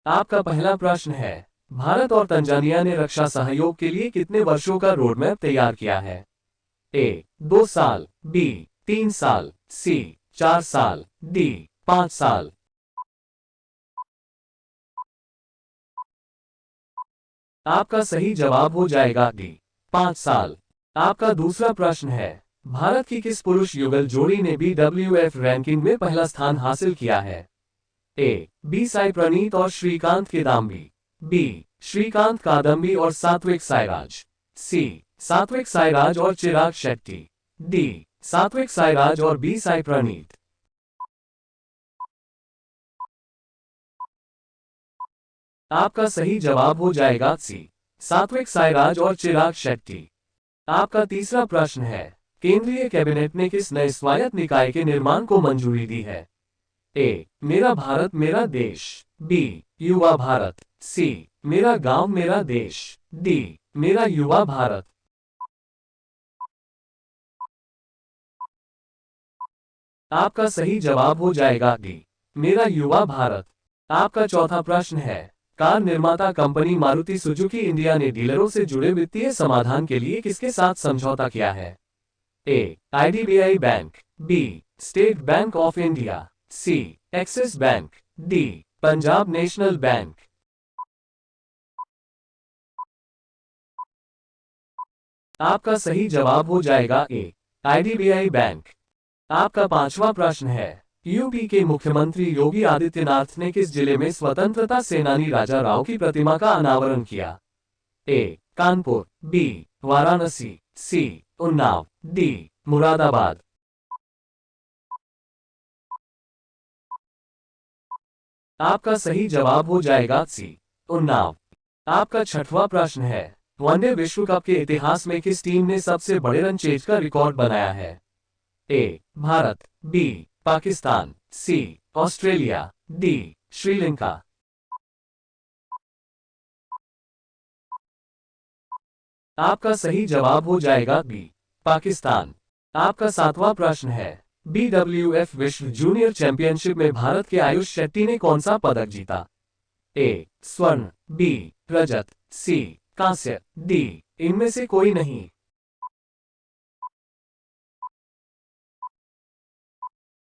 आपका पहला प्रश्न है, भारत और तंजानिया ने रक्षा सहयोग के लिए कितने वर्षों का रोडमैप तैयार किया है? ए 2 साल, बी 3 साल, सी 4 साल, डी 5 साल। आपका सही जवाब हो जाएगा डी 5 साल। आपका दूसरा प्रश्न है, भारत की किस पुरुष युगल जोड़ी ने BWF रैंकिंग में पहला स्थान हासिल किया है? ए बी साई प्रणीत और श्रीकांत किदाम्बी, बी श्रीकांत कादम्बी और सात्विक साईराज, सी सात्विक साईराज और चिराग शेट्टी, डी सात्विक साईराज और बी साई प्रणीत। आपका सही जवाब हो जाएगा सी सात्विक साईराज और चिराग शेट्टी। आपका तीसरा प्रश्न है, केंद्रीय कैबिनेट ने किस नए स्वायत्त निकाय के निर्माण को मंजूरी दी है? ए मेरा भारत मेरा देश, बी युवा भारत, सी मेरा गांव मेरा देश, डी मेरा युवा भारत। आपका सही जवाब हो जाएगा डी मेरा युवा भारत। आपका चौथा प्रश्न है, कार निर्माता कंपनी मारुति सुजुकी इंडिया ने डीलरों से जुड़े वित्तीय समाधान के लिए किसके साथ समझौता किया है? A IDBI bank, B State Bank of India, C Axis bank, D Punjab National Bank. आपका सही जवाब हो जाएगा ए IDBI बैंक। आपका पांचवा प्रश्न है, यूपी के मुख्यमंत्री योगी आदित्यनाथ ने किस जिले में स्वतंत्रता सेनानी राजा राव की प्रतिमा का अनावरण किया? ए कानपुर, बी वाराणसी, सी उन्नाव, डी मुरादाबाद। आपका सही जवाब हो जाएगा सी उन्नाव। आपका छठवां प्रश्न है, वनडे विश्व कप के इतिहास में किस टीम ने सबसे बड़े रन चेज का रिकॉर्ड बनाया है? ए भारत, बी पाकिस्तान, सी ऑस्ट्रेलिया, डी श्रीलंका। आपका सही जवाब हो जाएगा बी पाकिस्तान। आपका सातवां प्रश्न है, BWF विश्व जूनियर चैंपियनशिप में भारत के आयुष शेट्टी ने कौन सा पदक जीता? ए स्वर्ण, बी रजत, सी कांस्य, डी इनमें से कोई नहीं।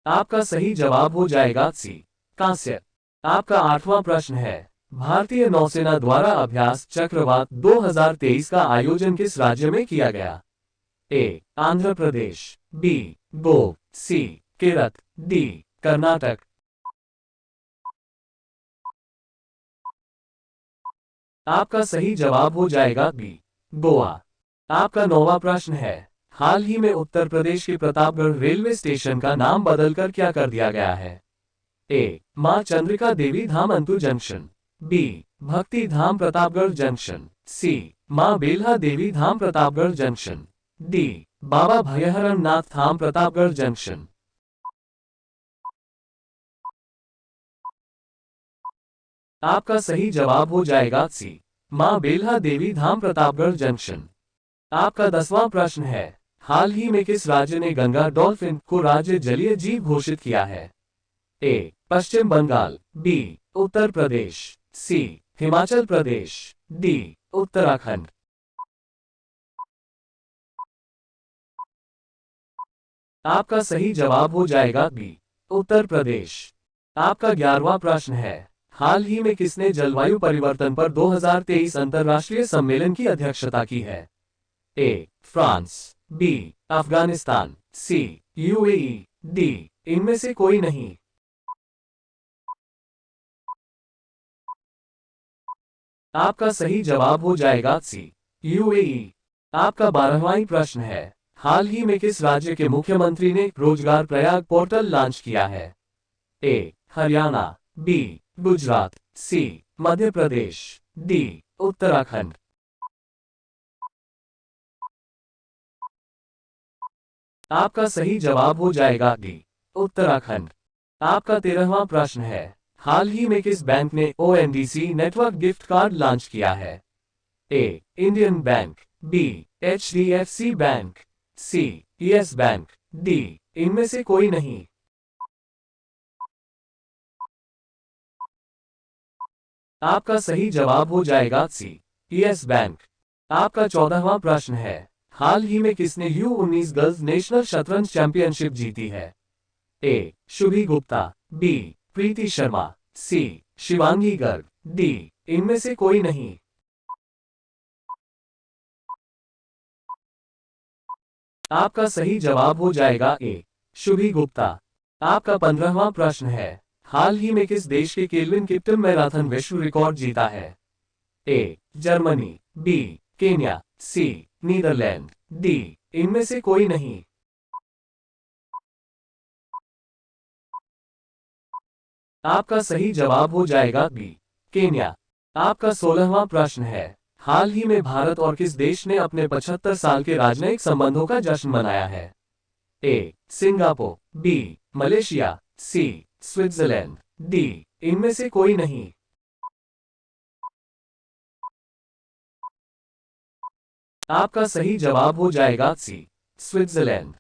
आपका सही जवाब हो जाएगा सी कांस्य। आपका आठवां प्रश्न है, भारतीय नौसेना द्वारा अभ्यास चक्रवात 2023 का आयोजन किस राज्य में किया गया? ए आंध्र प्रदेश, बी गोवा, सी केरल, डी कर्नाटक। आपका सही जवाब हो जाएगा बी गोवा। आपका नौवां प्रश्न है, हाल ही में उत्तर प्रदेश के प्रतापगढ़ रेलवे स्टेशन का नाम बदलकर क्या कर दिया गया है? ए मां चंद्रिका देवी धाम अंतु जंक्शन, बी भक्ति धाम प्रतापगढ़ जंक्शन, सी मां बेल्हा देवी धाम प्रतापगढ़ जंक्शन, डी बाबा भयहरण नाथ धाम प्रतापगढ़ जंक्शन। आपका सही जवाब हो जाएगा सी मां बेल्हा देवी धाम प्रतापगढ़ जंक्शन। आपका 10वां प्रश्न है, हाल ही में किस राज्य ने गंगा डॉल्फिन को राज्य जलीय जीव घोषित किया है? ए पश्चिम बंगाल, बी उत्तर प्रदेश, सी हिमाचल प्रदेश, डी उत्तराखंड। आपका सही जवाब हो जाएगा बी उत्तर प्रदेश। आपका 11वां प्रश्न है, हाल ही में किसने जलवायु परिवर्तन पर 2023 अंतर्राष्ट्रीय सम्मेलन की अध्यक्षता की है? A France, B Afghanistan, C UAE, D इनमें से कोई नहीं। आपका सही जवाब हो जाएगा सी UAE। आपका 12वां प्रश्न है, हाल ही में किस राज्य के मुख्यमंत्री ने रोजगार प्रयाग पोर्टल लॉन्च किया है? ए हरियाणा, बी गुजरात, सी मध्य प्रदेश, डी उत्तराखंड। आपका सही जवाब हो जाएगा डी उत्तराखंड। आपका 13वां प्रश्न है, हाल ही में किस बैंक ने ONDC network gift card launch किया है? A Indian bank, B HDFC bank, C Yes Bank, D इनमें से कोई नहीं। आपका सही जवाब हो जाएगा सी, यस बैंक। आपका 14वां प्रश्न है, हाल ही में किसने U19 गर्ल्स नेशनल शतरंज चैंपियनशिप जीती है? ए. शुभी गुप्ता, बी. प्रीति शर्मा, सी. शिवांगी गर्ग, डी. इनमें से कोई नहीं। आपका सही जवाब हो जाएगा ए. शुभी गुप्ता। आपका 15वां प्रश्न है, हाल ही में किस देश के केल्विन किप्टन मैराथन विश्व रिकॉर्ड जीता है? A. Germany, B. Kenya, C. Netherlands, D. इनमें से कोई नहीं। आपका सही जवाब हो जाएगा बी. केन्या। आपका 16वां प्रश्न है, हाल ही में भारत और किस देश ने अपने 75 साल के राजनयिक संबंधों का जश्न मनाया है? A. Singapore, B. Malaysia, C. Switzerland, D. इनमें से कोई नहीं। आपका सही जवाब हो जाएगा सी. स्विट्जरलैंड।